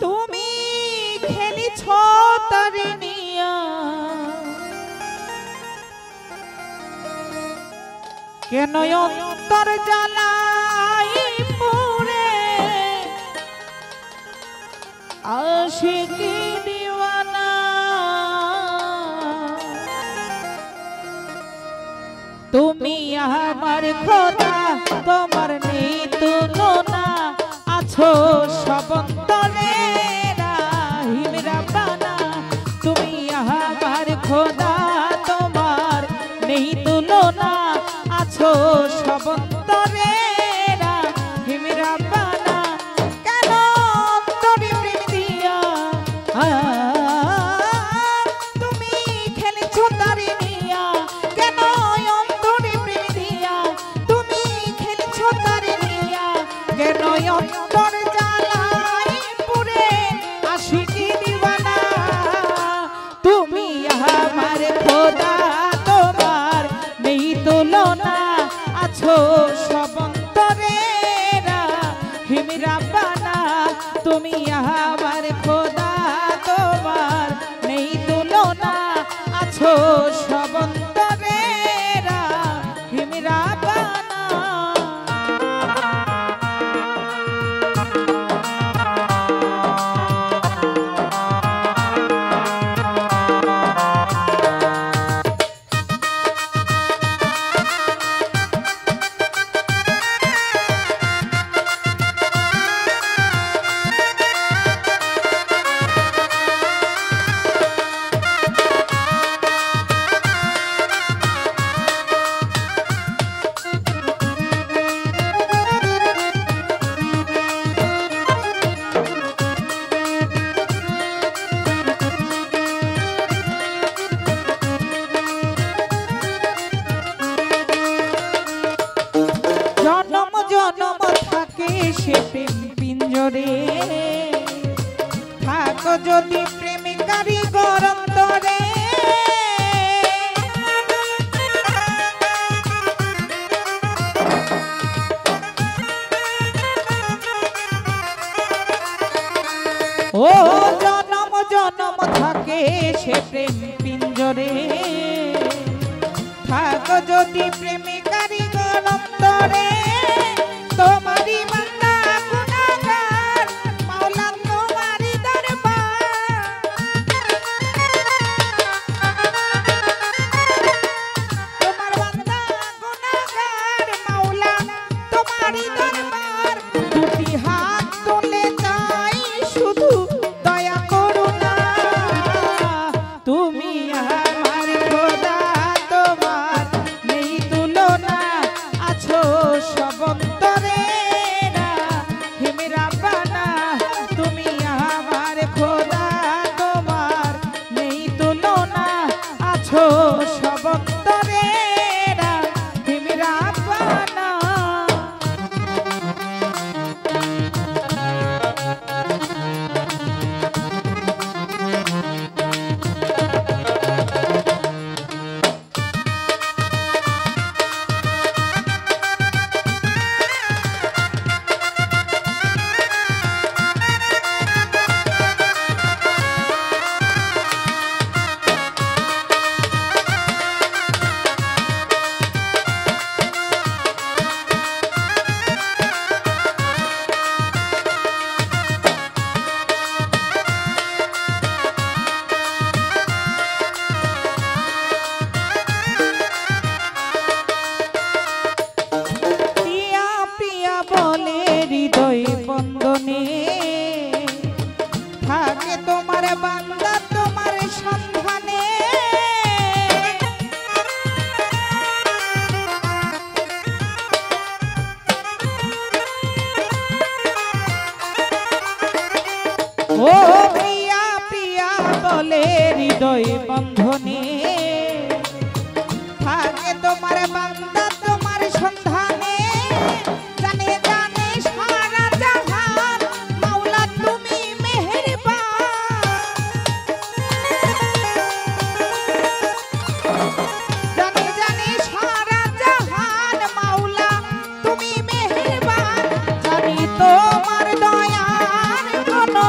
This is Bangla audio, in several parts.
তুমি খেলিছ তারে নিয়া কেন অন্তর জ্বালাই পুরে আশিকি দিওয়ানা তুমি আমার খোদা তোমার নেই তুলনা আছো সব অন্তরে রাহিম রাব্বানা তুমি আমার খোদা তোমার নেই তুলনা আছো সব অন্তরে রাহিম রাব্বানা কেন অন্তরে প্রেম দিয়া তুমি খেলেছো তারে নিয়া কেন অন্তরে প্রেম দিয়া তুমি খেলেছো তারে নিয়া কেন অন্তর জ্বালাই পুরে আশিকি দিওয়ানা তুমি আমার খোদা তোমার নেই তুলনা আছো সব অন্তরে রাহিম রাব্বানা তুমি আমার খোদা তোমার নেই তুলনা আছো সব অন্তরে রাহিম রাব্বানা জনম জনম থাকে সে প্রেম পিঞ্জরে থাকো যদি প্রেমে কারিগর অন্তরে ও জনম জনম থাকে সে প্রেম পিঞ্জরে থাকো যদি প্রেমে কারিগর অন্তরে তোমারি বান্দা গুনাহগার মাওলা তোমারি দরবার তোমার বান্দা গুনাহগার মাওলা তোমারি দরবার দুটি হাত তুলে চাই শুধু দয়া করুণা তুমি আমার খোদা তোমার নেই তুলনা আছো সব অন্তরে রাহিম রাব্বানা তুমি আমার খোদা তোমার নেই তুলনা আছো সব অন্তরে রাহিম রাব্বানা পিয়া পিয়া বলে হৃদয় বন্ধনে থাকে তোমার বান্দা তোমার সন্ধানে ও পিয়া পিয়া বলে হৃদয় বন্ধনে থাকে তোমার বান্দা তোমার সন্ধানে জানে জানে সারা জাহান মাওলা তুমি মেহেরবান জানে জানে সারা জাহান মাওলা তুমি মেহেরবান জানি তোমার দয়ার কোনো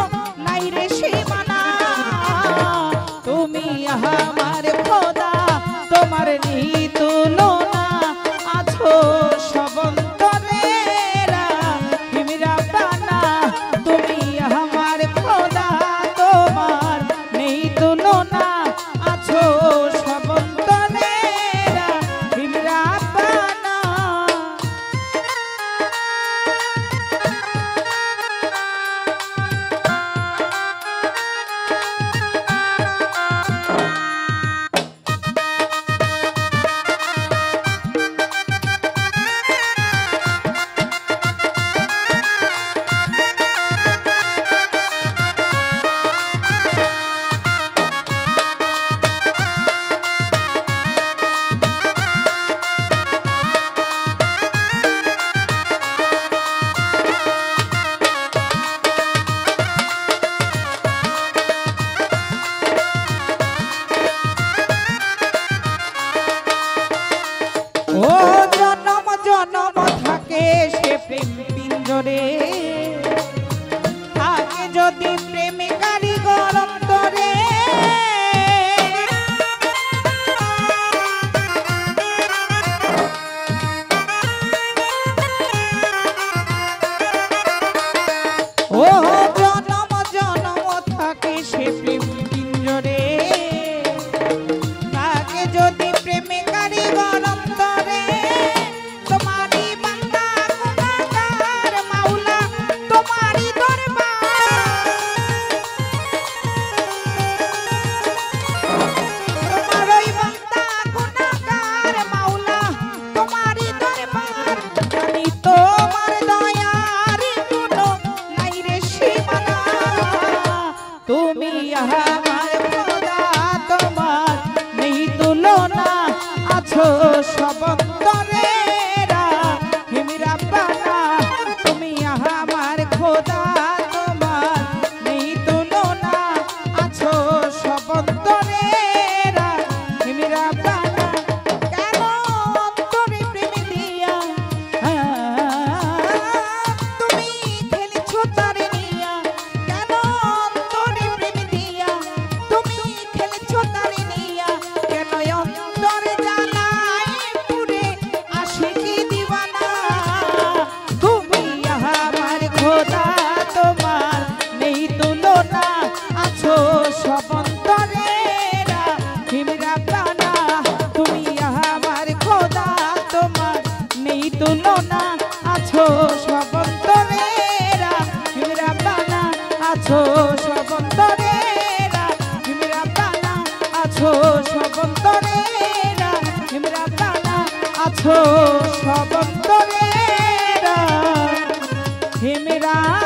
যদি প্রেমে কারিগর অন্তরে ও জনম জনম থাকে সে প্রেম পিঞ্জরে থাকে যদি প্রেমে কারিগর অন্তরে তোমারই বান্দা গুনাহগার মাওলা তোমারই দরবার তোমারই বান্দা গুনাহগার মাওলা তোমারই দরবার জানি তোমার দয়ার কোনো নাই রে সীমানা তুমি আমার খোদা তোমার নেই তুলনা আছো সব অন্তরে রাহিম রাব্বানা তুমি আমার খোদা তোমার নেই তুলনা আছো সব অন্তরে রাহিম রাব্বানা কেন অন্তরে প্রেম দিয়া তুমি খেলেছো তারে নিয়া কেন অন্তরে প্রেম দিয়া তুমি খেলেছো তারে নিয়া কেন অন্তরে জ্বালায় পুরে আশিকি দিওয়ানা তুমি আমার খোদা তোমার নেই তুলনা আছো সব অন্তরে রাহিম রাব্বানা তুমি আমার খোদা তোমার নেই তুলনা আছো সব অন্তরে রাহিম রাব্বানা আছো সব অন্তরে রাহিম রাব্বানা আছো সব অন্তরে রাহিম রাব্বানা আছো সব অন্তরে রাহিম রাব্বানা